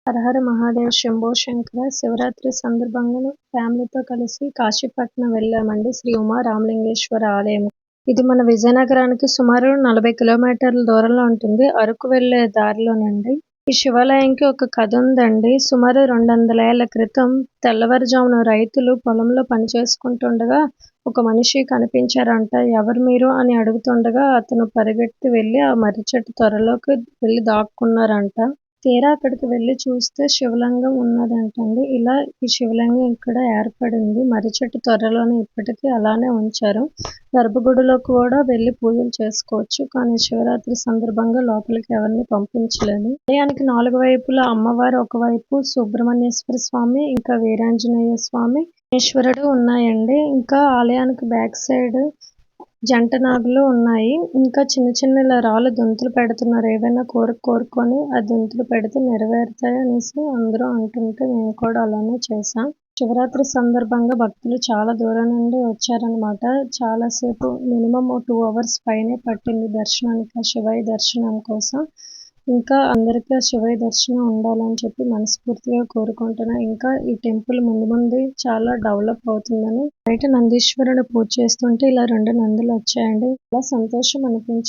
హరహర మహాదేవ్ శంభో శంకర శివరాత్రి సందర్భంగా ఫ్యామిలీతో కలిసి కాశీపట్నం వెళ్ళామండి. శ్రీ ఉమా రామలింగేశ్వర ఆలయం. ఇది మన విజయనగరానికి సుమారు 40 కిలోమీటర్ల దూరంలో ఉంటుంది. అరకు వెళ్లే దారిలోనండి. ఈ శివాలయంకి ఒక కథ ఉందండి. సుమారు 200 ఏళ్ల క్రితం తెల్లవారుజామున రైతులు పొలంలో పని చేసుకుంటుండగా ఒక మనిషి కనిపించారంట. ఎవరు మీరు అని అడుగుతుండగా అతను పరిగెత్తి వెళ్లి ఆ మర్రి చెట్టు త్వరలోకి వెళ్లి దాక్కున్నారంట. తీరా అక్కడికి వెళ్లి చూస్తే శివలింగం ఉన్నదంటండి. ఇలా ఈ శివలింగం ఇక్కడ ఏర్పడింది. మర్రి చెట్టు త్వరలోనే ఇప్పటికీ అలానే ఉంచారు. గర్భగుడిలో కూడా వెళ్లి పూజలు చేసుకోవచ్చు. కానీ శివరాత్రి సందర్భంగా లోపలికి ఎవరిని పంపించలేదు. ఆలయానికి 4 వైపులా అమ్మవారు ఒకవైపు సుబ్రహ్మణ్యేశ్వర స్వామి, ఇంకా వీరాంజనేయ స్వామి, ఈశ్వరుడు ఉన్నాయండి. ఇంకా ఆలయానికి బ్యాక్ సైడ్ జంట నాగులు ఉన్నాయి. ఇంకా చిన్న చిన్న ఇలా రాళ్ళు దుంతులు పెడుతున్నారు. ఏవైనా కోరుకొని ఆ దుంతులు పెడితే నెరవేరుతాయి అనేసి అందరూ అంటుంటే మేము కూడా అలానే చేశాం. శివరాత్రి సందర్భంగా భక్తులు చాలా దూరం నుండి వచ్చారనమాట. చాలాసేపు మినిమం 2 అవర్స్ పైనే పట్టింది దర్శనానికి, ఆ శివయ్య దర్శనం కోసం. ఇంకా అందరికీ ఆ శివయ్య దర్శనం ఉండాలని చెప్పి మనస్ఫూర్తిగా కోరుకుంటున్నా. ఇంకా ఈ టెంపుల్ ముందు ముందు చాలా డెవలప్ అవుతుందని. బయట నందీశ్వరుడు పూజ చేస్తుంటే ఇలా 2 నందులు వచ్చాయండి. చాలా సంతోషం అనిపించింది.